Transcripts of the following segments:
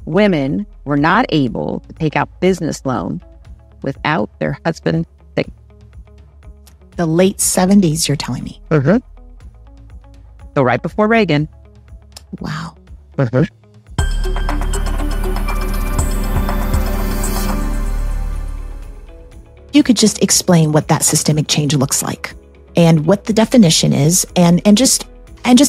Women were not able to take out business loans without their husband. The late 70s, you're telling me? So right before Reagan. Wow. You could just explain what that systemic change looks like and what the definition is and just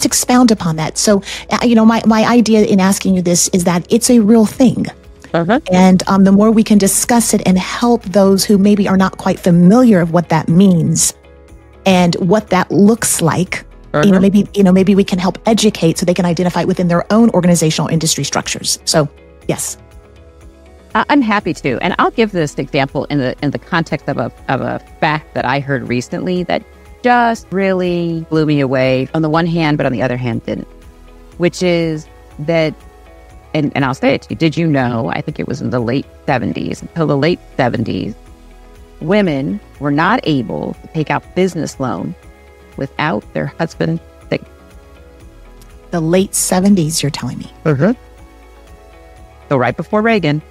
expound upon that. So, my idea in asking you this is that it's a real thing. And the more we can discuss it and help those who maybe are not quite familiar of what that means and what that looks like, maybe we can help educate so they can identify it within their own organizational industry structures. So, yes. I'm happy to. And I'll give this example in the context of a fact that I heard recently that just really blew me away on the one hand, but on the other hand didn't, which is that, and I'll say it to you, did you know, I think it was in the late 70s, until the late 70s, women were not able to take out business loans without their husband. The late 70s, you're telling me? So right before Reagan.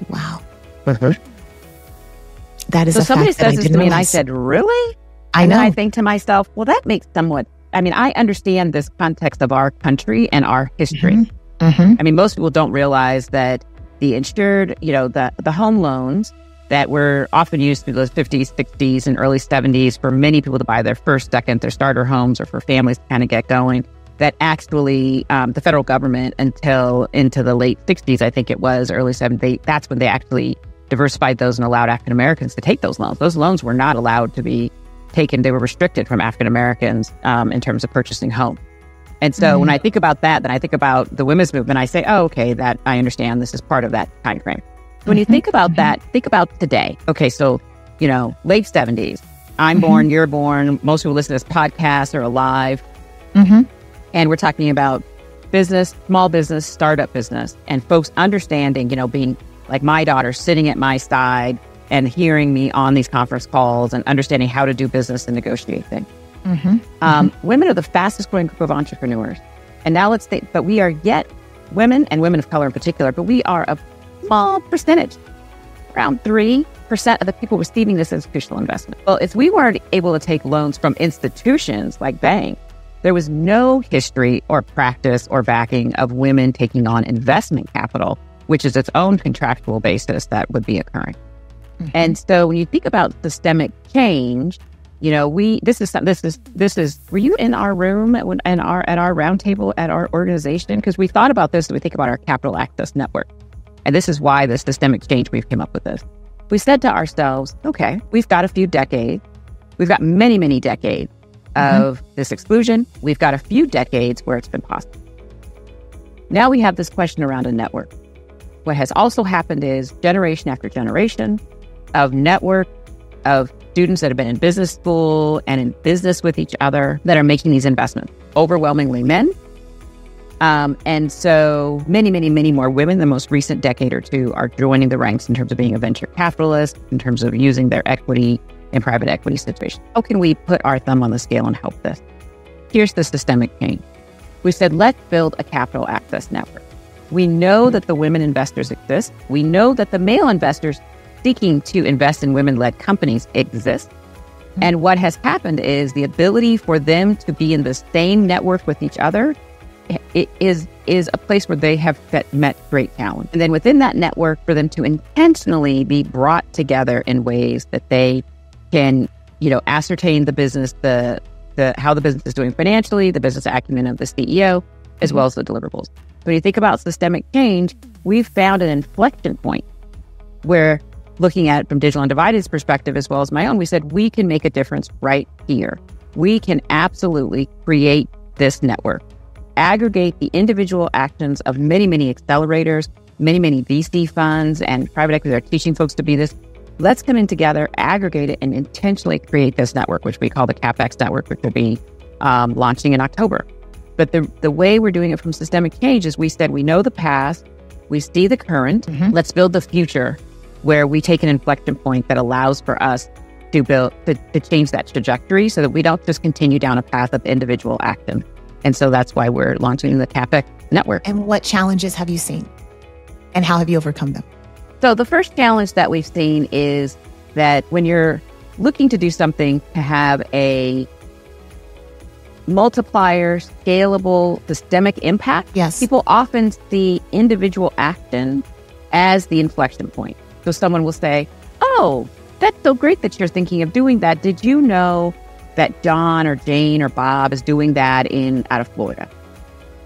Wow. That is so a somebody fact that I says this didn't to me and I realize. said, really? I know. And I think to myself, well, that makes somewhat, I understand this context of our country and our history. I mean, most people don't realize that the insured, the home loans that were often used through the 50s, 60s, and early 70s for many people to buy their first, second, their starter homes, or for families to kind of get going, that actually the federal government until into the late 60s, I think it was, early 70s, that's when they actually diversified those and allowed African Americans to take those loans. Those loans were not allowed to be taken. They were restricted from African Americans in terms of purchasing homes. And so when I think about that, then I think about the women's movement. I say, oh, okay, that I understand this is part of that time frame. When you think about that, think about today. Okay, so, late 70s, I'm born, you're born, most people listen to this podcast are alive. And we're talking about business, small business, startup business, and folks understanding, being like my daughter sitting at my side and hearing me on these conference calls and understanding how to do business and negotiate things. Women are the fastest growing group of entrepreneurs. And now let's think, but we are yet women, and women of color in particular, but we are a small percentage, around 3% of the people receiving this institutional investment. Well, if we weren't able to take loans from institutions like banks, there was no history or practice or backing of women taking on investment capital, which is its own contractual basis that would be occurring. And so when you think about systemic change, were you in our room at our roundtable at our organization? Because we thought about this when we think about our capital access network. And this is why the systemic change we've come up with this. We said to ourselves, okay, we've got a few decades. We've got many, many decades of this exclusion. We've got a few decades where it's been possible. Now we have this question around a network. What has also happened is generation after generation of network of students that have been in business school and in business with each other that are making these investments, overwhelmingly men. And so many, many, many more women in the most recent decade or two are joining the ranks in terms of being a venture capitalist, in terms of using their equity in private equity situations. How can we put our thumb on the scale and help this? Here's the systemic change. We said, let's build a capital access network. We know that the women investors exist. We know that the male investors seeking to invest in women-led companies exist. And what has happened is the ability for them to be in the same network with each other is a place where they have met great challenge. And then within that network, for them to intentionally be brought together in ways that they can, ascertain the business, the how the business is doing financially, the business acumen of the CEO, as well as the deliverables. When you think about systemic change, we've found an inflection point where, looking at it from Digital Undivided's perspective as well as my own, we said we can make a difference right here. We can absolutely create this network, aggregate the individual actions of many, many accelerators, many, many VC funds and private equity that are teaching folks to be this. Let's come in together, aggregate it, and intentionally create this network, which we call the CapEx network, which will be launching in October. But the way we're doing it from systemic change is we said we know the past, we see the current, let's build the future where we take an inflection point that allows for us to build, to change that trajectory so that we don't just continue down a path of individual action. And so that's why we're launching the CapEx network. And what challenges have you seen? And how have you overcome them? So the first challenge that we've seen is that when you're looking to do something to have a multiplier, scalable, systemic impact, yes, people often see individual action as the inflection point. So someone will say, oh, that's so great that you're thinking of doing that. Did you know that John or Jane or Bob is doing that out of Florida?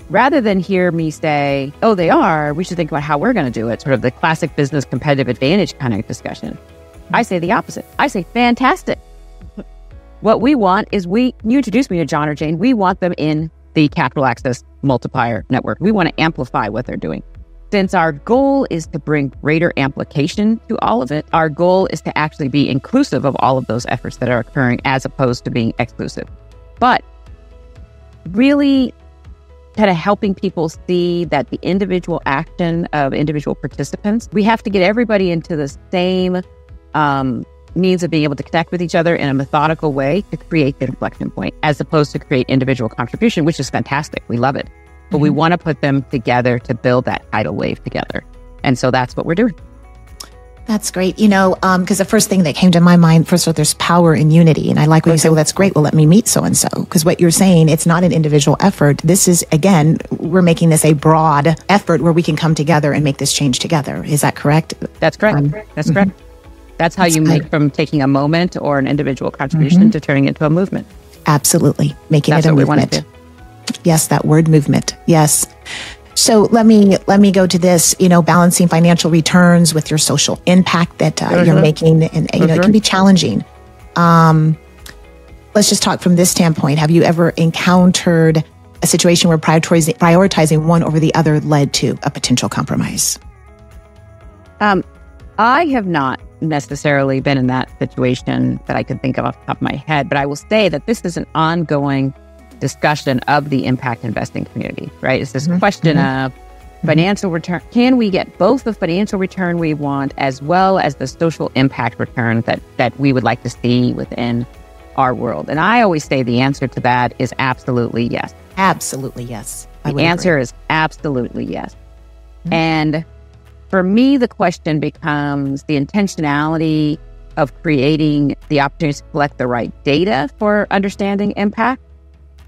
Rather than hear me say, oh, they are, we should think about how we're going to do it, sort of the classic business competitive advantage kind of discussion. I say the opposite. I say, fantastic. What we want is you introduce me to John or Jane, we want them in the capital access multiplier network. We want to amplify what they're doing. Since our goal is to bring greater amplification to all of it, our goal is to actually be inclusive of all of those efforts that are occurring as opposed to being exclusive. But really kind of helping people see that the individual action of individual participants, we have to get everybody into the same means of being able to connect with each other in a methodical way to create the inflection point, as opposed to create individual contribution, which is fantastic. We love it. But we want to put them together to build that tidal wave together. And so that's what we're doing. That's great. Because the first thing that came to my mind, first of all, there's power in unity. And I like when you say, well, that's great. Well, let me meet so-and-so. Because what you're saying, it's not an individual effort. This is, again, we're making this a broad effort where we can come together and make this change together. Is that correct? That's correct. That's correct. That's how you make from taking a moment or an individual contribution to turning it into a movement. Absolutely. Making it a movement. That's what we want to do. Yes, that word movement. Yes. So let me go to this, balancing financial returns with your social impact that you're making. And, it can be challenging. Let's just talk from this standpoint. Have you ever encountered a situation where prioritizing one over the other led to a potential compromise? I have not necessarily been in that situation that I could think of off the top of my head, but I will say that this is an ongoing discussion of the impact investing community, right? It's this question of financial return. Can we get both the financial return we want as well as the social impact return that we would like to see within our world? And I always say the answer to that is absolutely yes. Absolutely yes. The answer is absolutely yes. And for me, the question becomes the intentionality of creating the opportunity to collect the right data for understanding impact,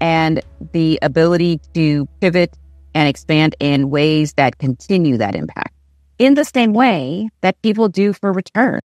and the ability to pivot and expand in ways that continue that impact in the same way that people do for return.